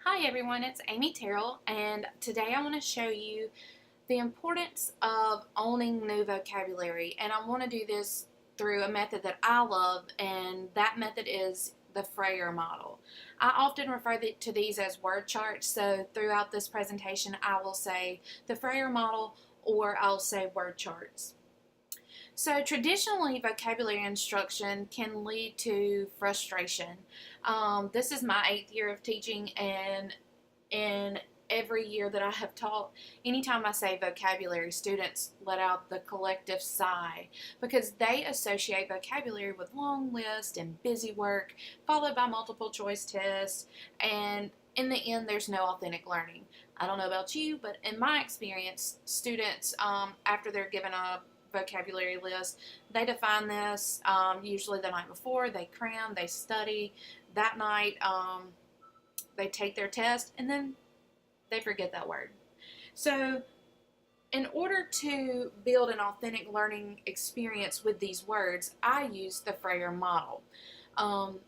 Hi everyone, it's Amy Terrell, and today I want to show you the importance of owning new vocabulary. And I want to do this through a method that I love, and that method is the Frayer model. I often refer to these as word charts, so throughout this presentation I will say the Frayer model or I'll say word charts. So traditionally, vocabulary instruction can lead to frustration. This is my 8th year of teaching, and in every year that I have taught, anytime I say vocabulary, students let out the collective sigh because they associate vocabulary with long lists and busy work, followed by multiple choice tests, and in the end, there's no authentic learning. I don't know about you, but in my experience, students, after they're given a vocabulary list, they define this usually the night before, they cram, they study. That night, they take their test, and then they forget that word. So, in order to build an authentic learning experience with these words, I use the Frayer model. Um,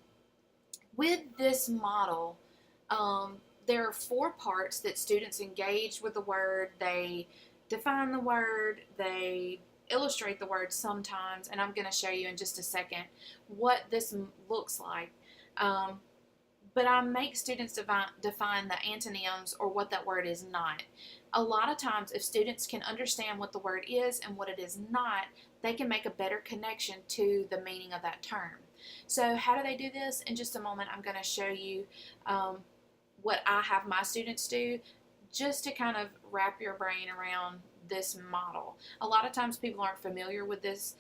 with this model, there are 4 parts that students engage with the word. They define the word, they illustrate the word sometimes, and I'm going to show you in just a second what this looks like. But I make students define the antonyms or what that word is not. A lot of times, if students can understand what the word is and what it is not, they can make a better connection to the meaning of that term. So how do they do this? In just a moment, I'm going to show you what I have my students do just to kind of wrap your brain around this model. A lot of times people aren't familiar with this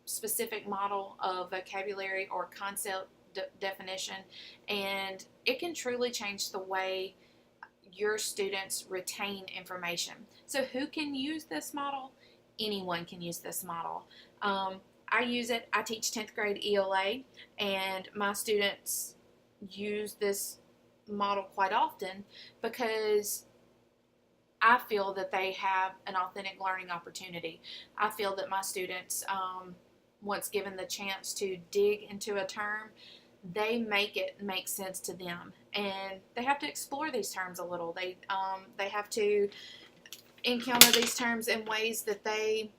specific model of vocabulary or concept definition, and it can truly change the way your students retain information. So who can use this model? Anyone can use this model. I use it. I teach 10th grade ELA, and my students use this model quite often because I feel that they have an authentic learning opportunity. I feel that my students, once given the chance to dig into a term, they make it make sense to them, and they have to explore these terms a little. They have to encounter these terms in ways that they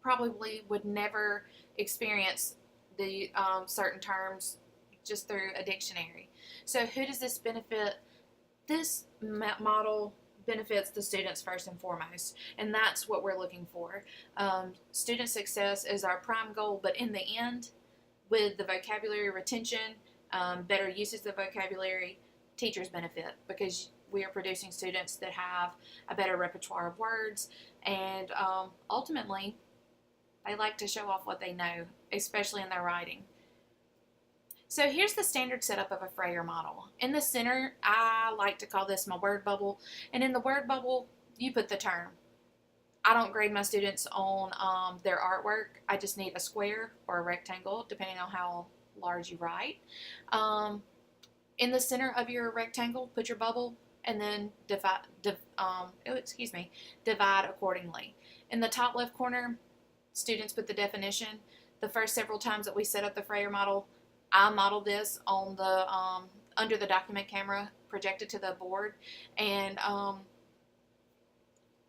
probably would never experience the certain terms just through a dictionary. So who does this benefit? This model benefits the students first and foremost, and that's what we're looking for. Student success is our prime goal, but in the end, with the vocabulary retention, better usage of the vocabulary, teachers benefit because we are producing students that have a better repertoire of words, and ultimately, they like to show off what they know, especially in their writing. So here's the standard setup of a Frayer model. In the center, I like to call this my word bubble, and in the word bubble, you put the term. I don't grade my students on their artwork. I just need a square or a rectangle, depending on how large you write. In the center of your rectangle, put your bubble, and then divide accordingly. In the top left corner, students put the definition. The first several times that we set up the Frayer model, I modeled this on the under the document camera projected to the board, and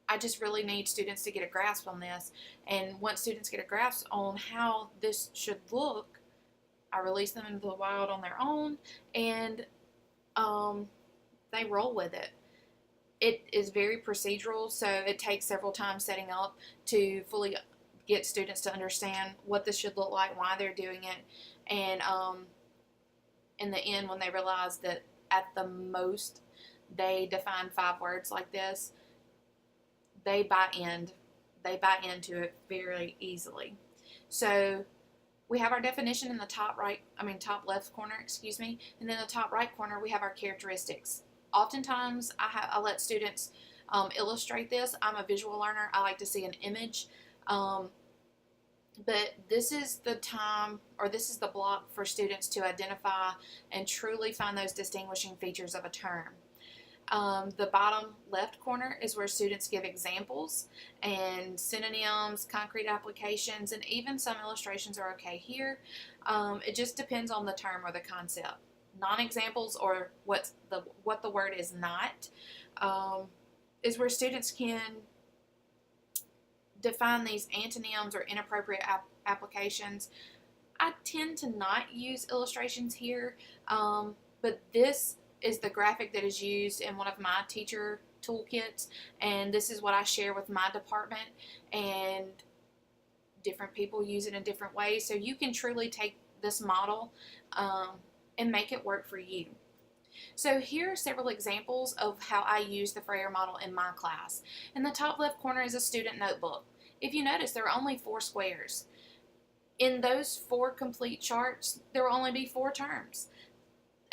I just really need students to get a grasp on this. And once students get a grasp on how this should look, I release them into the wild on their own, and they roll with it. It is very procedural, so it takes several times setting up to fully get students to understand what this should look like, why they're doing it, and in the end, when they realize that at the most they define 5 words like this, they buy into it very easily. So we have our definition in the top left corner, and then the top right corner we have our characteristics. Oftentimes I let students illustrate this. I'm a visual learner. I like to see an image. But this is the time, or this is the block for students to identify and truly find those distinguishing features of a term. The bottom left corner is where students give examples and synonyms, concrete applications, and even some illustrations are okay here. It just depends on the term or the concept. non-examples, or what the word is not, is where students can define these antonyms or inappropriate applications. I tend to not use illustrations here, but this is the graphic that is used in one of my teacher toolkits, and this is what I share with my department, and different people use it in different ways. So you can truly take this model and make it work for you. So here are several examples of how I use the Frayer model in my class. In the top left corner is a student notebook. If you notice, there are only 4 squares. In those 4 complete charts, there will only be 4 terms.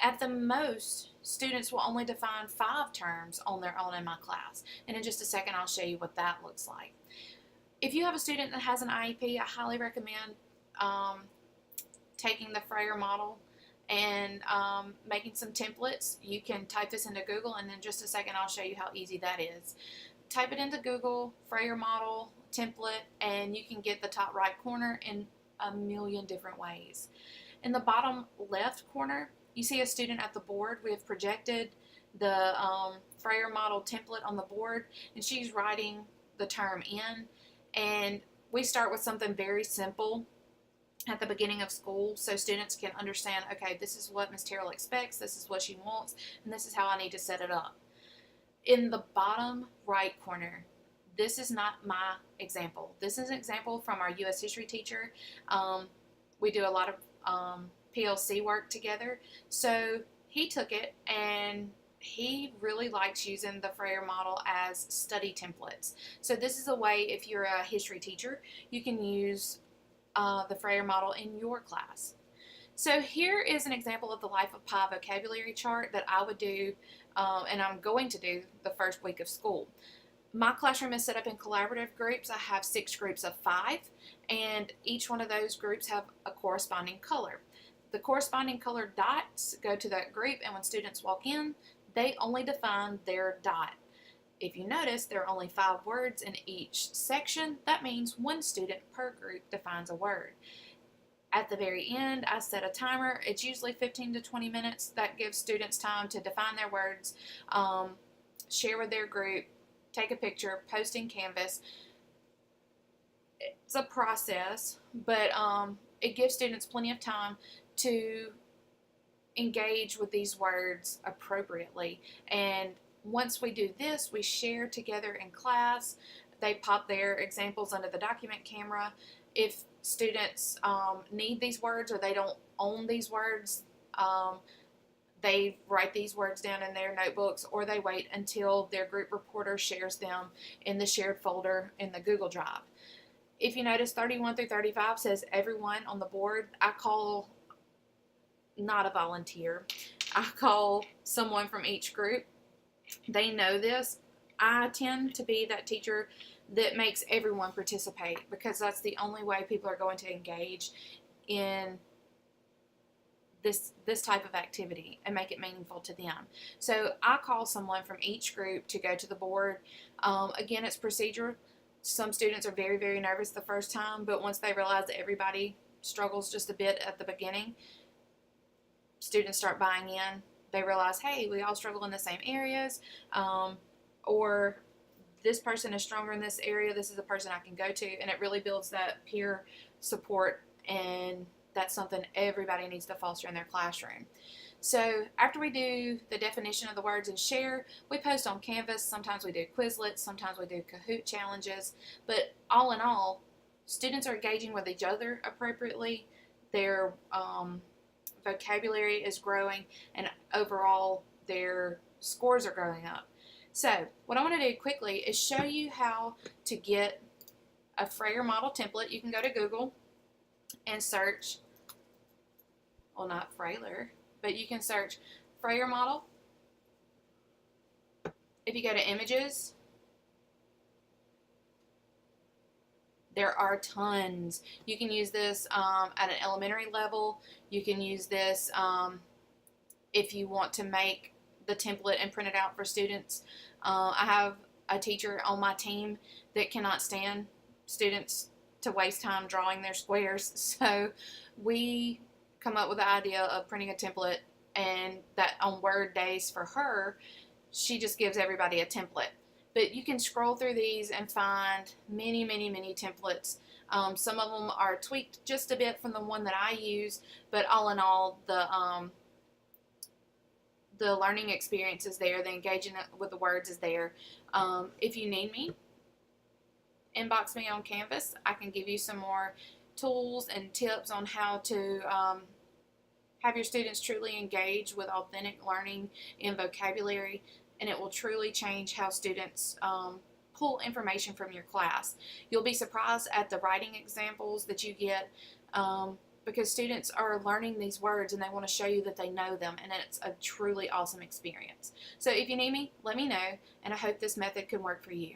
At the most, students will only define 5 terms on their own in my class. And in just a second, I'll show you what that looks like. If you have a student that has an IEP, I highly recommend taking the Frayer model and making some templates. You can type this into Google, and in just a second, I'll show you how easy that is. Type it into Google, Frayer model, template, and you can get the top right corner in a million different ways. In the bottom left corner, you see a student at the board. We have projected the Frayer model template on the board, and she's writing the term in. And we start with something very simple at the beginning of school, so students can understand, okay, this is what Ms. Terrell expects, this is what she wants, and this is how I need to set it up. In the bottom right corner, this is not my example. This is an example from our U.S. history teacher. We do a lot of PLC work together. So he took it, and he really likes using the Frayer model as study templates. So this is a way, if you're a history teacher, you can use the Frayer model in your class. So here is an example of the Life of Pi vocabulary chart that I would do, and I'm going to do the first week of school. My classroom is set up in collaborative groups. I have 6 groups of 5, and each one of those groups have a corresponding color. The corresponding colored dots go to that group, and when students walk in, they only define their dot. If you notice, there are only 5 words in each section. That means 1 student per group defines a word. At the very end, I set a timer. It's usually 15 to 20 minutes. That gives students time to define their words, share with their group, take a picture, post in Canvas. It's a process, but it gives students plenty of time to engage with these words appropriately. And once we do this, we share together in class. They pop their examples under the document camera. If students need these words or they don't own these words, they write these words down in their notebooks, or they wait until their group reporter shares them in the shared folder in the Google Drive. If you notice, 31 through 35 says everyone on the board. I call not a volunteer. I call someone from each group. They know this. I tend to be that teacher that makes everyone participate, because that's the only way people are going to engage in this type of activity and make it meaningful to them. So I call someone from each group to go to the board. Again, it's procedure. Some students are very, very nervous the first time, but once they realize that everybody struggles just a bit at the beginning, students start buying in. They realize, hey, we all struggle in the same areas, or this person is stronger in this area, this is a person I can go to, and it really builds that peer support, and that's something everybody needs to foster in their classroom. So after we do the definition of the words and share, we post on Canvas. Sometimes we do Quizlets, sometimes we do Kahoot challenges, but all in all, students are engaging with each other appropriately. Their vocabulary is growing, and overall their scores are growing up. So what I want to do quickly is show you how to get a Frayer model template. You can go to Google and search, well, not Frayer, but you can search Frayer model. If you go to images, there are tons. You can use this at an elementary level. You can use this if you want to make the template and print it out for students. I have a teacher on my team that cannot stand students to waste time drawing their squares, so we come up with the idea of printing a template and that on word days for her, she just gives everybody a template. But you can scroll through these and find many, many, many templates. Some of them are tweaked just a bit from the one that I use, but all in all, the learning experience is there. The engaging with the words is there. If you need me, inbox me on Canvas. I can give you some more tools and tips on how to have your students truly engage with authentic learning and vocabulary, and it will truly change how students pull information from your class. You'll be surprised at the writing examples that you get, because students are learning these words and they want to show you that they know them, and it's a truly awesome experience. So if you need me, let me know, and I hope this method can work for you.